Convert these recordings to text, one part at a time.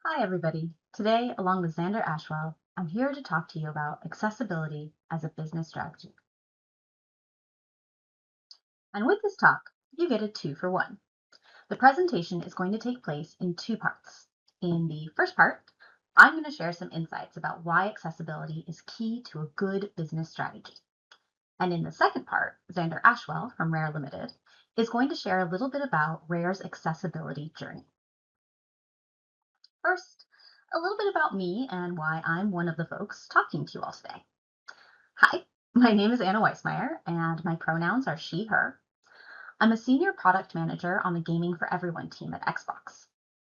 Hi, everybody. Today, along with Xander Ashwell, I'm here to talk to you about accessibility as a business strategy. And with this talk, you get a 2-for-1. The presentation is going to take place in 2 parts. In the first part, I'm going to share some insights about why accessibility is key to a good business strategy. And in the second part, Xander Ashwell from Rare Limited is going to share a little bit about Rare's accessibility journey. First, a little bit about me and why I'm one of the folks talking to you all today. Hi, my name is Anna Waismeyer, and my pronouns are she, her. I'm a senior product manager on the Gaming for Everyone team at Xbox.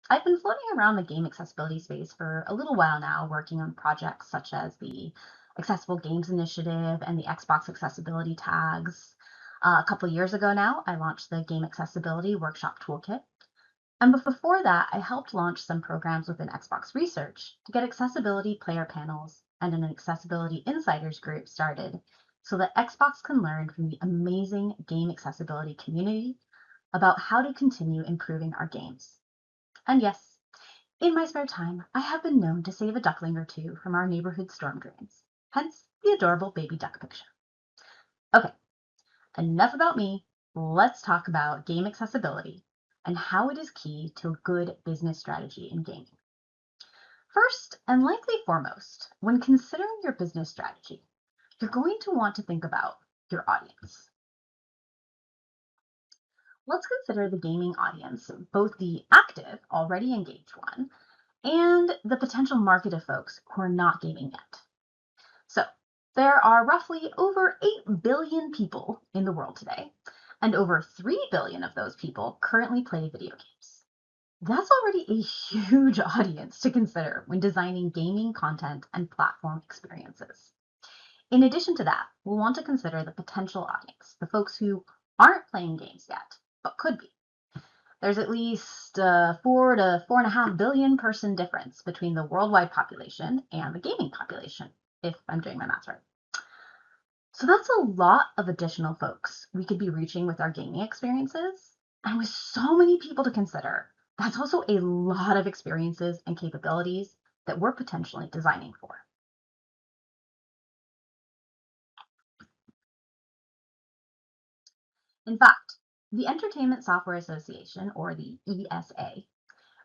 I've been floating around the game accessibility space for a little while now, working on projects such as the Accessible Games Initiative and the Xbox Accessibility Tags. A couple years ago now, I launched the Game Accessibility Workshop Toolkit. And before that, I helped launch some programs within Xbox Research to get accessibility player panels and an accessibility insiders group started so that Xbox can learn from the amazing game accessibility community about how to continue improving our games. And yes, in my spare time, I have been known to save a duckling or two from our neighborhood storm drains, hence the adorable baby duck picture. Okay, enough about me. Let's talk about game accessibility and how it is key to a good business strategy in gaming. First, and likely foremost, when considering your business strategy, you're going to want to think about your audience. Let's consider the gaming audience, both the active, already engaged one, and the potential market of folks who are not gaming yet. So, there are roughly over 8 billion people in the world today, and over 3 billion of those people currently play video games. That's already a huge audience to consider when designing gaming content and platform experiences. In addition to that, we'll want to consider the potential audience, the folks who aren't playing games yet, but could be. There's at least a 4 to 4.5 billion person difference between the worldwide population and the gaming population, if I'm doing my math right. So that's a lot of additional folks we could be reaching with our gaming experiences. And with so many people to consider, that's also a lot of experiences and capabilities that we're potentially designing for. In fact, the Entertainment Software Association, or the ESA,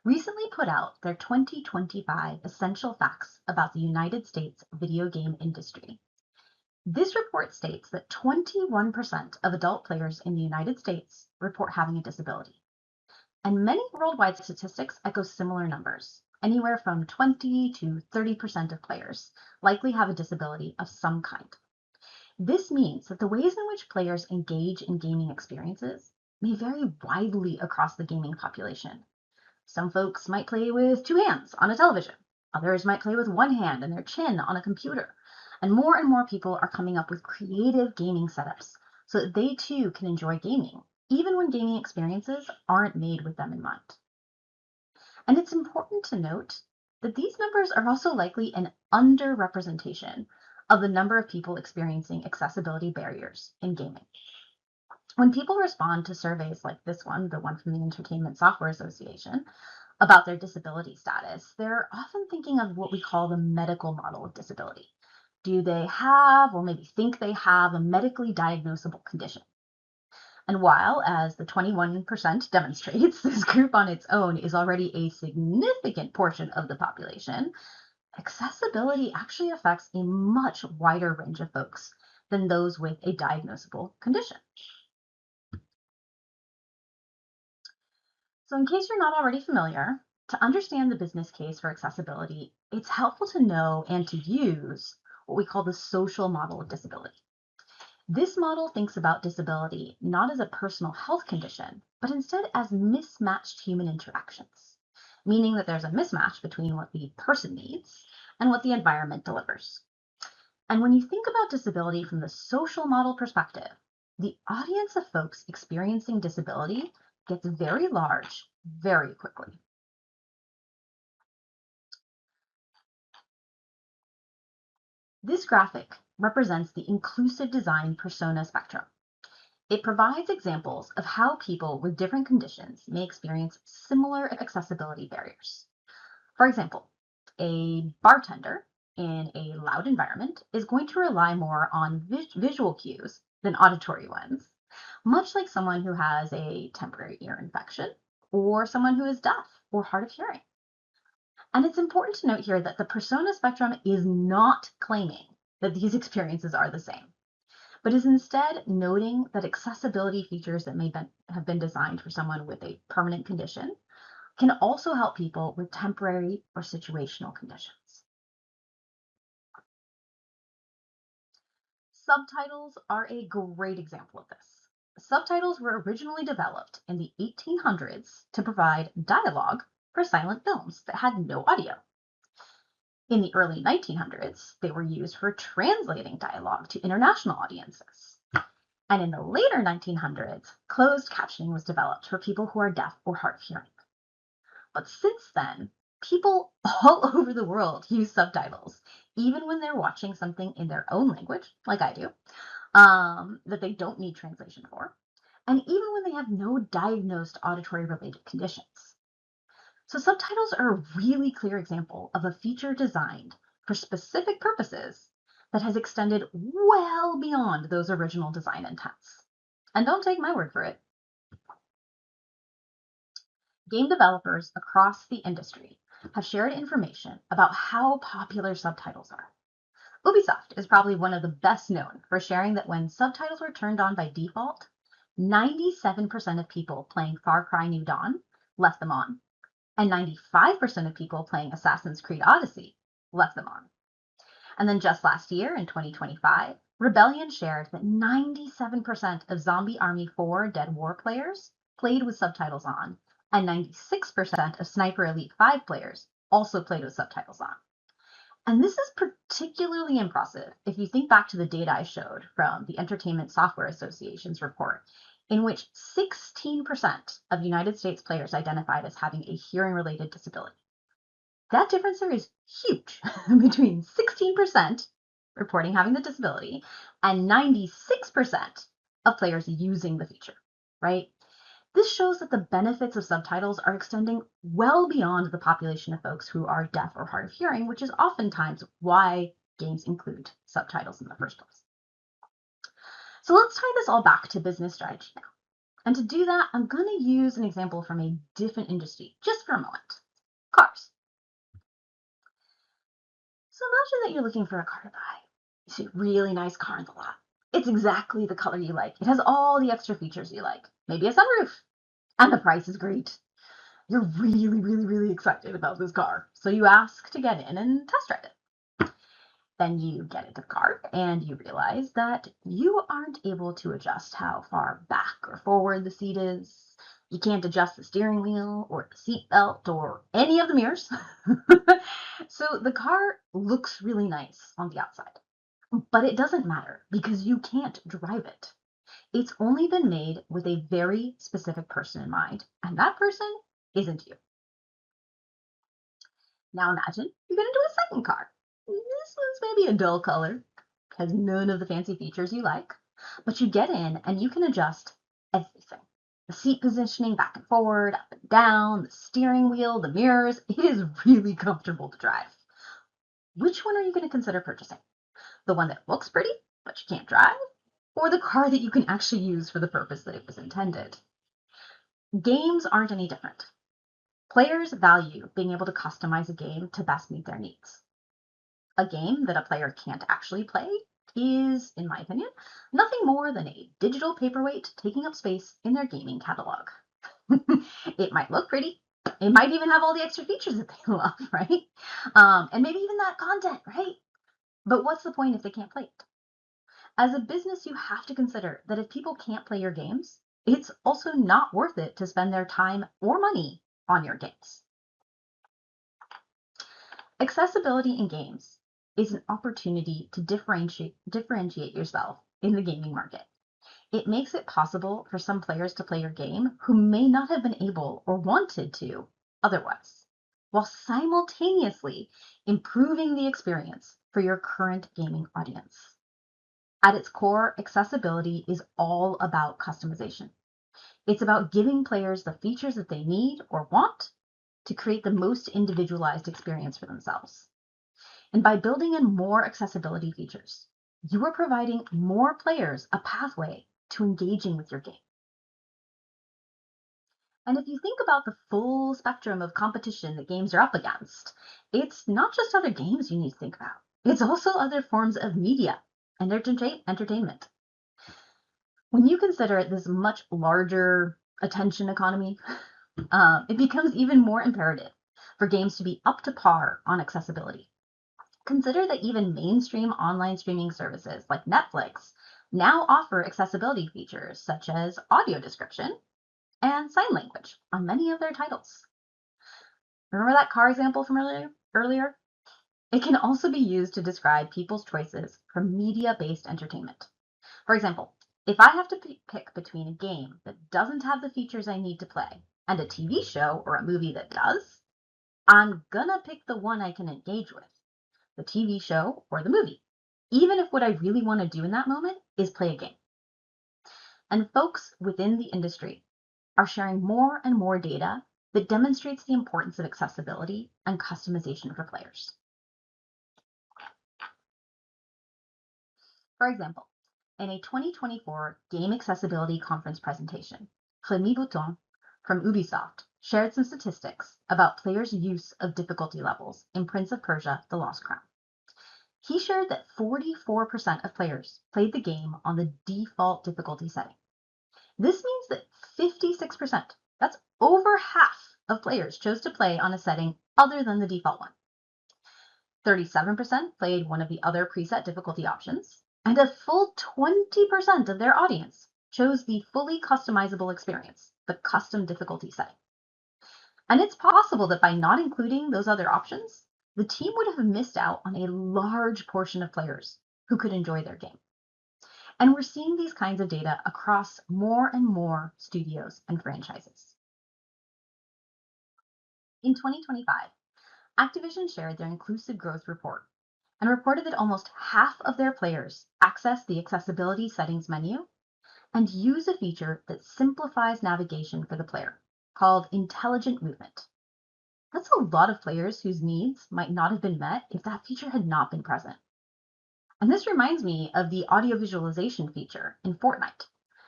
recently put out their 2025 Essential Facts about the United States video game industry. This report states that 21% of adult players in the United States report having a disability. And many worldwide statistics echo similar numbers. Anywhere from 20 to 30% of players likely have a disability of some kind. This means that the ways in which players engage in gaming experiences may vary widely across the gaming population. Some folks might play with 2 hands on a television. Others might play with 1 hand and their chin on a computer. And more people are coming up with creative gaming setups so that they too can enjoy gaming, even when gaming experiences aren't made with them in mind. And it's important to note that these numbers are also likely an underrepresentation of the number of people experiencing accessibility barriers in gaming. When people respond to surveys like this one, the one from the Entertainment Software Association, about their disability status, they're often thinking of what we call the medical model of disability. Do they have, or maybe think they have, a medically diagnosable condition? And while, as the 21% demonstrates, this group on its own is already a significant portion of the population, accessibility actually affects a much wider range of folks than those with a diagnosable condition. So in case you're not already familiar, to understand the business case for accessibility, it's helpful to know and to use what we call the social model of disability. This model thinks about disability not as a personal health condition, but instead as mismatched human interactions, meaning that there's a mismatch between what the person needs and what the environment delivers. And when you think about disability from the social model perspective, the audience of folks experiencing disability gets very large very quickly. This graphic represents the inclusive design persona spectrum. It provides examples of how people with different conditions may experience similar accessibility barriers. For example, a bartender in a loud environment is going to rely more on visual cues than auditory ones, much like someone who has a temporary ear infection or someone who is deaf or hard of hearing. And it's important to note here that the persona spectrum is not claiming that these experiences are the same, but is instead noting that accessibility features that have been designed for someone with a permanent condition can also help people with temporary or situational conditions. Subtitles are a great example of this. Subtitles were originally developed in the 1800s to provide dialogue for silent films that had no audio. In the early 1900s, they were used for translating dialogue to international audiences. And in the later 1900s, closed captioning was developed for people who are deaf or hard of hearing. But since then, people all over the world use subtitles, even when they're watching something in their own language, like I do, that they don't need translation for, and even when they have no diagnosed auditory related conditions. So subtitles are a really clear example of a feature designed for specific purposes that has extended well beyond those original design intents. And don't take my word for it. Game developers across the industry have shared information about how popular subtitles are. Ubisoft is probably one of the best known for sharing that when subtitles were turned on by default, 97% of people playing Far Cry New Dawn left them on, and 95% of people playing Assassin's Creed Odyssey left them on. And then just last year, in 2025, Rebellion shared that 97% of Zombie Army 4 Dead War players played with subtitles on, and 96% of Sniper Elite 5 players also played with subtitles on. And this is particularly impressive if you think back to the data I showed from the Entertainment Software Association's report, in which 16% of United States players identified as having a hearing-related disability. That difference there is huge between 16% reporting having the disability and 96% of players using the feature, right? This shows that the benefits of subtitles are extending well beyond the population of folks who are deaf or hard of hearing, which is oftentimes why games include subtitles in the first place. So let's tie this all back to business strategy now. And to do that, I'm going to use an example from a different industry just for a moment. Cars. So imagine that you're looking for a car to buy. You see a really nice car in the lot. It's exactly the color you like. It has all the extra features you like. Maybe a sunroof. And the price is great. You're really, really, really excited about this car. So you ask to get in and test drive it. Then you get into the car and you realize that you aren't able to adjust how far back or forward the seat is. You can't adjust the steering wheel or the seat belt or any of the mirrors. So the car looks really nice on the outside, but it doesn't matter because you can't drive it. It's only been made with a very specific person in mind, and that person isn't you. Now imagine you get into a second car. This one's maybe a dull color, has none of the fancy features you like, but you get in and you can adjust everything. The seat positioning back and forward, up and down, the steering wheel, the mirrors. It is really comfortable to drive. Which one are you going to consider purchasing? The one that looks pretty, but you can't drive? Or the car that you can actually use for the purpose that it was intended? Games aren't any different. Players value being able to customize a game to best meet their needs. A game that a player can't actually play is, in my opinion, nothing more than a digital paperweight taking up space in their gaming catalog. It might look pretty. It might even have all the extra features that they love, right? And maybe even that content, right? But what's the point if they can't play it? As a business, you have to consider that if people can't play your games, it's also not worth it to spend their time or money on your games. Accessibility in games is an opportunity to differentiate yourself in the gaming market. It makes it possible for some players to play your game who may not have been able or wanted to otherwise, while simultaneously improving the experience for your current gaming audience. At its core, accessibility is all about customization. It's about giving players the features that they need or want to create the most individualized experience for themselves. And by building in more accessibility features, you are providing more players a pathway to engaging with your game. And if you think about the full spectrum of competition that games are up against, it's not just other games you need to think about. It's also other forms of media and entertainment. When you consider this much larger attention economy, it becomes even more imperative for games to be up to par on accessibility. Consider that even mainstream online streaming services like Netflix now offer accessibility features such as audio description and sign language on many of their titles. Remember that car example from earlier? It can also be used to describe people's choices for media-based entertainment. For example, if I have to pick between a game that doesn't have the features I need to play and a TV show or a movie that does, I'm gonna pick the one I can engage with, the TV show or the movie, even if what I really want to do in that moment is play a game. And folks within the industry are sharing more and more data that demonstrates the importance of accessibility and customization for players. For example, in a 2024 Game Accessibility Conference presentation, Rémi Bouton from Ubisoft shared some statistics about players' use of difficulty levels in Prince of Persia: The Lost Crown. He shared that 44% of players played the game on the default difficulty setting. This means that 56%, that's over half of players, chose to play on a setting other than the default one. 37% played one of the other preset difficulty options, and a full 20% of their audience chose the fully customizable experience, the custom difficulty setting. And it's possible that by not including those other options, the team would have missed out on a large portion of players who could enjoy their game. And we're seeing these kinds of data across more and more studios and franchises. In 2025, Activision shared their Inclusive Growth Report and reported that almost half of their players access the accessibility settings menu and use a feature that simplifies navigation for the player, called Intelligent Movement. That's a lot of players whose needs might not have been met if that feature had not been present. And this reminds me of the audio visualization feature in Fortnite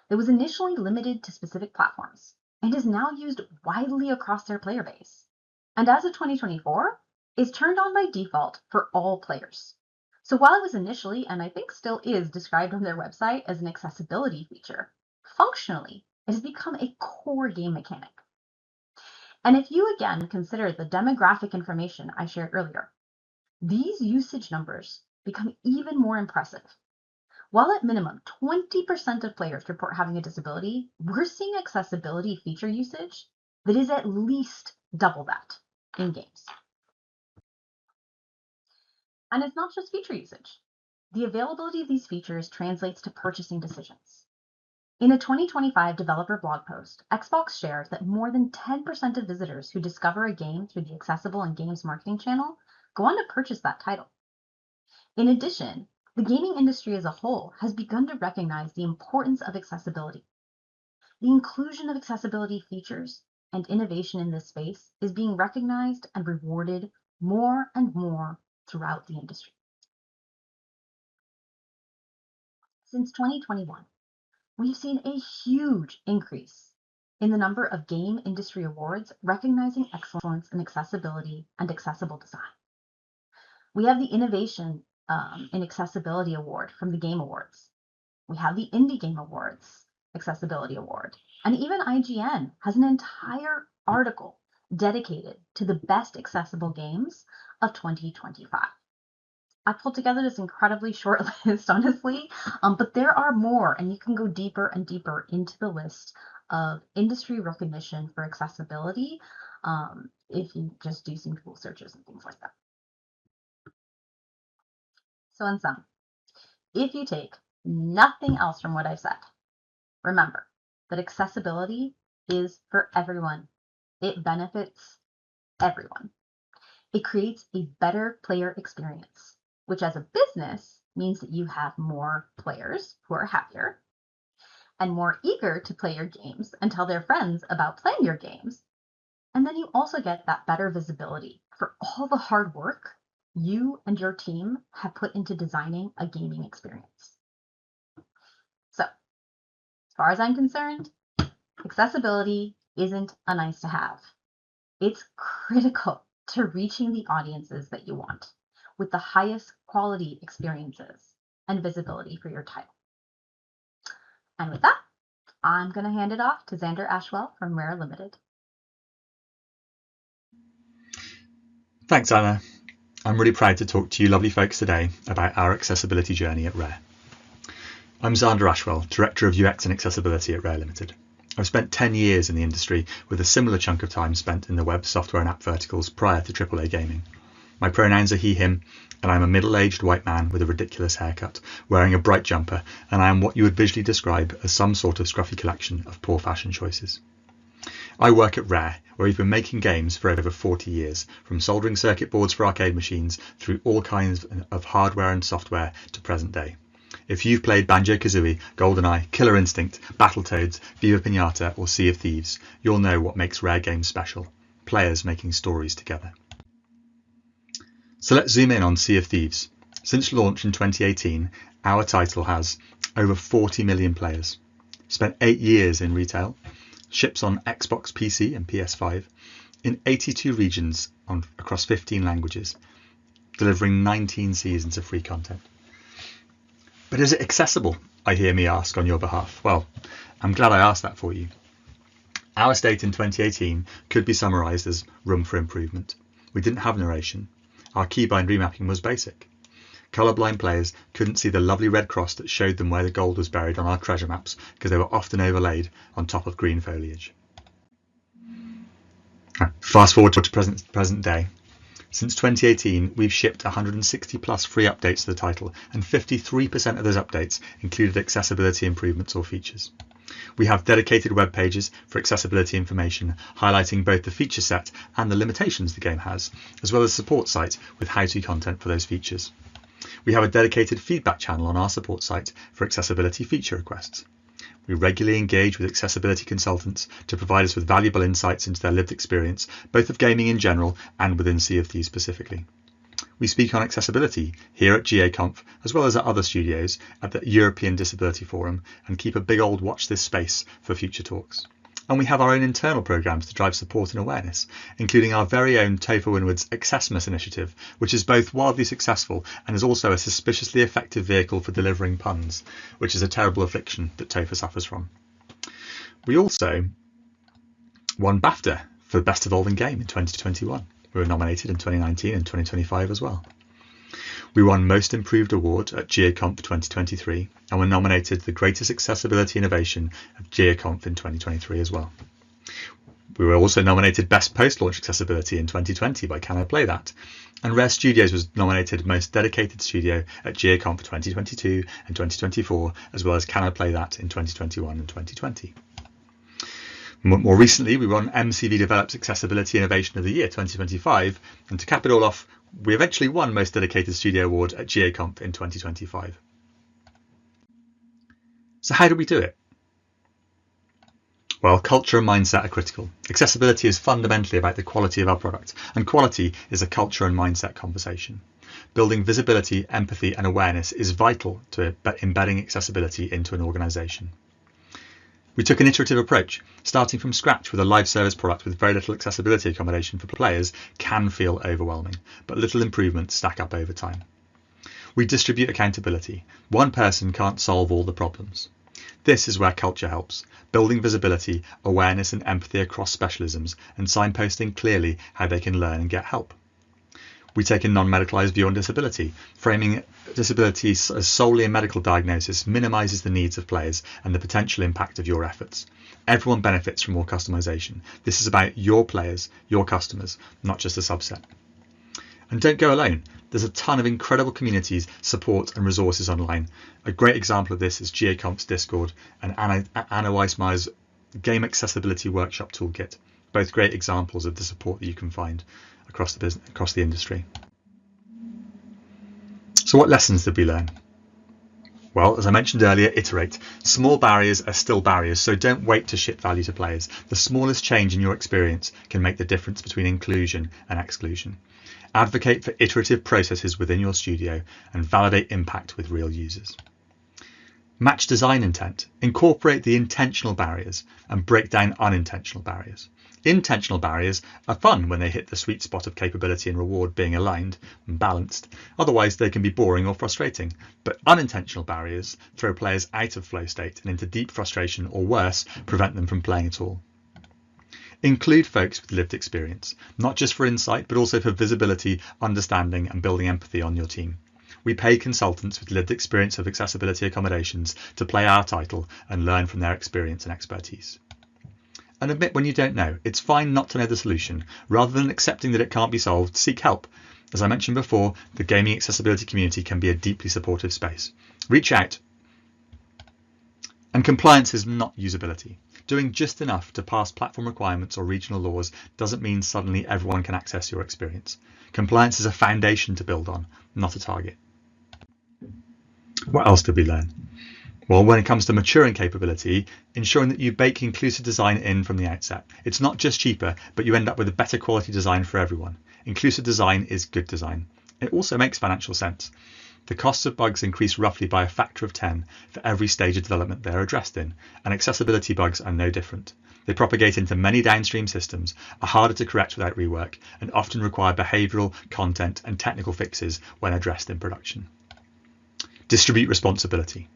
that was initially limited to specific platforms and is now used widely across their player base. And as of 2024, is turned on by default for all players. So while it was initially, and I think still is, described on their website as an accessibility feature, functionally, it has become a core game mechanic. And if you again consider the demographic information I shared earlier, these usage numbers become even more impressive. While at minimum 20% of players report having a disability, we're seeing accessibility feature usage that is at least double that in games. And it's not just feature usage. The availability of these features translates to purchasing decisions. In a 2025 developer blog post, Xbox shared that more than 10% of visitors who discover a game through the Accessible in Games marketing channel go on to purchase that title. In addition, the gaming industry as a whole has begun to recognize the importance of accessibility. The inclusion of accessibility features and innovation in this space is being recognized and rewarded more and more throughout the industry. Since 2021, we've seen a huge increase in the number of game industry awards recognizing excellence in accessibility and accessible design. We have the Innovation in Accessibility Award from the Game Awards. We have the Indie Game Awards Accessibility Award. And even IGN has an entire article dedicated to the best accessible games of 2025. I pulled together this incredibly short list, honestly, but there are more, and you can go deeper and deeper into the list of industry recognition for accessibility if you just do some Google searches and things like that. So in sum, if you take nothing else from what I've said, remember that accessibility is for everyone. It benefits everyone. It creates a better player experience, which as a business means that you have more players who are happier and more eager to play your games and tell their friends about playing your games, And then you also get that better visibility for all the hard work you and your team have put into designing a gaming experience. So, as far as I'm concerned, accessibility isn't a nice to have. It's critical to reaching the audiences that you want with the highest quality experiences and visibility for your title. And with that, I'm going to hand it off to Xander Ashwell from Rare Limited. Thanks, Anna. I'm really proud to talk to you lovely folks today about our accessibility journey at Rare. I'm Xander Ashwell, Director of UX and Accessibility at Rare Limited. I've spent 10 years in the industry with a similar chunk of time spent in the web, software and app verticals prior to AAA gaming. My pronouns are he, him, and I'm a middle-aged white man with a ridiculous haircut, wearing a bright jumper, and I am what you would visually describe as some sort of scruffy collection of poor fashion choices. I work at Rare, where we've been making games for over 40 years, from soldering circuit boards for arcade machines through all kinds of hardware and software to present day. If you've played Banjo-Kazooie, GoldenEye, Killer Instinct, Battletoads, Viva Pinata or Sea of Thieves, you'll know what makes Rare games special. Players making stories together. So let's zoom in on Sea of Thieves. Since launch in 2018, our title has over 40 million players, spent 8 years in retail, ships on Xbox, PC and PS5, in 82 regions across 15 languages, delivering 19 seasons of free content. But is it accessible, I hear me ask on your behalf? Well, I'm glad I asked that for you. Our state in 2018 could be summarised as room for improvement. We didn't have narration. Our keybind remapping was basic. Colourblind players couldn't see the lovely red cross that showed them where the gold was buried on our treasure maps because they were often overlaid on top of green foliage. Fast forward to present day. Since 2018, we've shipped 160 plus free updates to the title, and 53% of those updates included accessibility improvements or features. We have dedicated web pages for accessibility information, highlighting both the feature set and the limitations the game has, as well as a support site with how-to content for those features. We have a dedicated feedback channel on our support site for accessibility feature requests. We regularly engage with accessibility consultants to provide us with valuable insights into their lived experience, both of gaming in general and within Sea of Thieves specifically. We speak on accessibility here at GAConf, as well as at other studios at the European Disability Forum, and keep a big old watch this space for future talks. And we have our own internal programmes to drive support and awareness, including our very own Topher Winwood's Accessmas initiative, which is both wildly successful and is also a suspiciously effective vehicle for delivering puns, which is a terrible affliction that Topher suffers from. We also won BAFTA for Best Evolving Game in 2021. We were nominated in 2019 and 2025 as well. We won Most Improved Award at GAConf 2023 and were nominated the Greatest Accessibility Innovation at GAConf in 2023 as well. We were also nominated Best Post-Launch Accessibility in 2020 by Can I Play That? And Rare Studios was nominated Most Dedicated Studio at GAConf 2022 and 2024, as well as Can I Play That in 2021 and 2020. More recently, we won MCV Develops Accessibility Innovation of the Year 2025, and to cap it all off, we eventually won Most Dedicated Studio Award at GAConf in 2025. So how do we do it? Well, culture and mindset are critical. Accessibility is fundamentally about the quality of our product, and quality is a culture and mindset conversation. Building visibility, empathy and awareness is vital to embedding accessibility into an organisation. We took an iterative approach. Starting from scratch with a live service product with very little accessibility accommodation for players can feel overwhelming, but little improvements stack up over time. We distribute accountability. One person can't solve all the problems. This is where culture helps, building visibility, awareness and empathy across specialisms, and signposting clearly how they can learn and get help. We take a non-medicalised view on disability. Framing disability as solely a medical diagnosis minimises the needs of players and the potential impact of your efforts. Everyone benefits from more customisation. This is about your players, your customers, not just a subset. And don't go alone. There's a ton of incredible communities, support and resources online. A great example of this is GAConf's Discord and Anna Waismeyer's Game Accessibility Workshop Toolkit. Both great examples of the support that you can find across the industry. So what lessons did we learn? Well, as I mentioned earlier, iterate. Small barriers are still barriers, so don't wait to ship value to players. The smallest change in your experience can make the difference between inclusion and exclusion. Advocate for iterative processes within your studio and validate impact with real users. Match design intent. Incorporate the intentional barriers and break down unintentional barriers. Intentional barriers are fun when they hit the sweet spot of capability and reward being aligned and balanced. Otherwise, they can be boring or frustrating. But unintentional barriers throw players out of flow state and into deep frustration, or worse, prevent them from playing at all. Include folks with lived experience, not just for insight, but also for visibility, understanding, and building empathy on your team. We pay consultants with lived experience of accessibility accommodations to play our title and learn from their experience and expertise. And admit when you don't know. It's fine not to know the solution. Rather than accepting that it can't be solved, seek help. As I mentioned before, the gaming accessibility community can be a deeply supportive space. Reach out. And compliance is not usability. Doing just enough to pass platform requirements or regional laws doesn't mean suddenly everyone can access your experience. Compliance is a foundation to build on, not a target. What else did we learn? Well, when it comes to maturing capability, ensuring that you bake inclusive design in from the outset. It's not just cheaper, but you end up with a better quality design for everyone. Inclusive design is good design. It also makes financial sense. The costs of bugs increase roughly by a factor of 10 for every stage of development they're addressed in, and accessibility bugs are no different. They propagate into many downstream systems, are harder to correct without rework, and often require behavioural, content, and technical fixes when addressed in production. Distribute responsibility.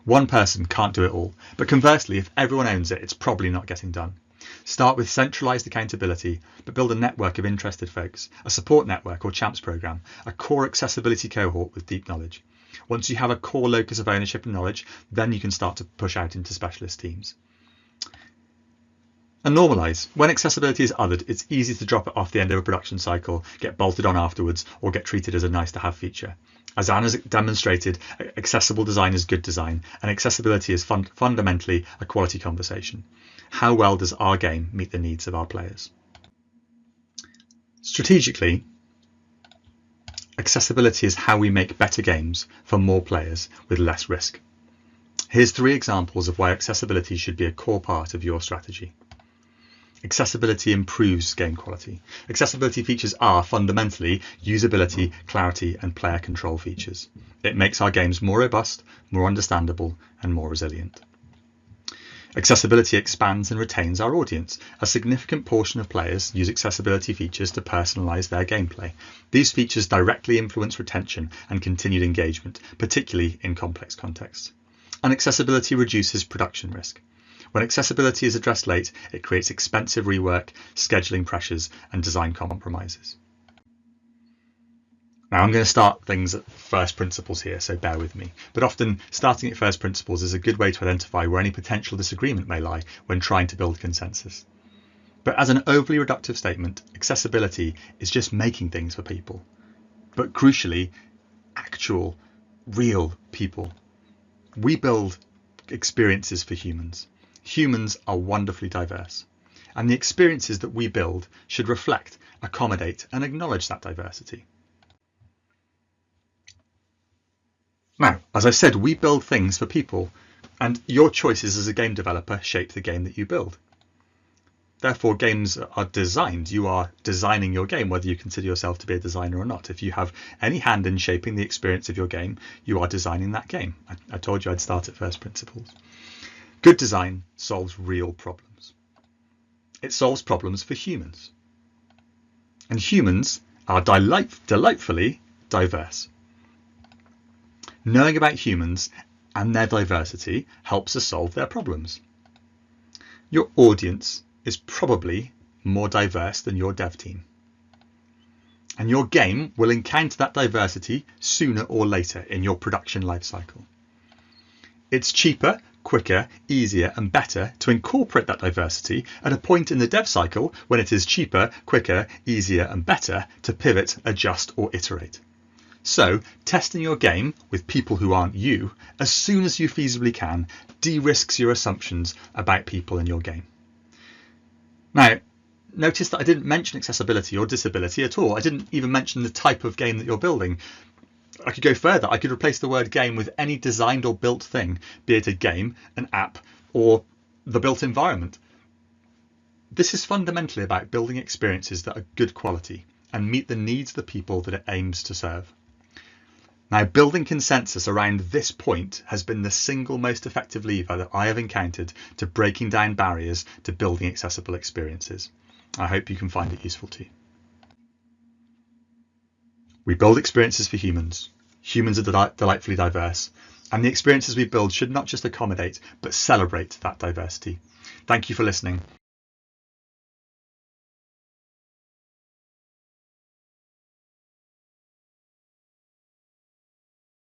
One person can't do it all, but conversely, if everyone owns it, it's probably not getting done. Start with centralised accountability, but build a network of interested folks, a support network or champs programme, a core accessibility cohort with deep knowledge. Once you have a core locus of ownership and knowledge, then you can start to push out into specialist teams. And normalise. When accessibility is othered, it's easy to drop it off the end of a production cycle, get bolted on afterwards, or get treated as a nice-to-have feature. As Anne has demonstrated, accessible design is good design, and accessibility is fundamentally a quality conversation. How well does our game meet the needs of our players? Strategically, accessibility is how we make better games for more players with less risk. Here's 3 examples of why accessibility should be a core part of your strategy. Accessibility improves game quality. Accessibility features are fundamentally usability, clarity, and player control features. It makes our games more robust, more understandable, and more resilient. Accessibility expands and retains our audience. A significant portion of players use accessibility features to personalize their gameplay. These features directly influence retention and continued engagement, particularly in complex contexts. And accessibility reduces production risk. When accessibility is addressed late, it creates expensive rework, scheduling pressures, and design compromises. Now, I'm going to start things at first principles here, so bear with me. But often, starting at first principles is a good way to identify where any potential disagreement may lie when trying to build consensus. But as an overly reductive statement, accessibility is just making things for people. But crucially, actual, real people. We build experiences for humans. Humans are wonderfully diverse, and the experiences that we build should reflect, accommodate, and acknowledge that diversity. Now, as I said, we build things for people, and your choices as a game developer shape the game that you build. Therefore, games are designed. You are designing your game, whether you consider yourself to be a designer or not. If you have any hand in shaping the experience of your game, you are designing that game. I told you I'd start at first principles. Good design solves real problems. It solves problems for humans. And humans are delightfully diverse. Knowing about humans and their diversity helps us solve their problems. Your audience is probably more diverse than your dev team. And your game will encounter that diversity sooner or later in your production lifecycle. It's cheaper, quicker, easier, and better to incorporate that diversity at a point in the dev cycle when it is cheaper, quicker, easier, and better to pivot, adjust, or iterate. So, testing your game with people who aren't you as soon as you feasibly can de-risks your assumptions about people in your game. Now, notice that I didn't mention accessibility or disability at all. I didn't even mention the type of game that you're building. I could go further. I could replace the word game with any designed or built thing, be it a game, an app, or the built environment. This is fundamentally about building experiences that are good quality and meet the needs of the people that it aims to serve. Now, building consensus around this point has been the single most effective lever that I have encountered to breaking down barriers to building accessible experiences. I hope you can find it useful too. We build experiences for humans. Humans are delightfully diverse, and the experiences we build should not just accommodate, but celebrate that diversity. Thank you for listening.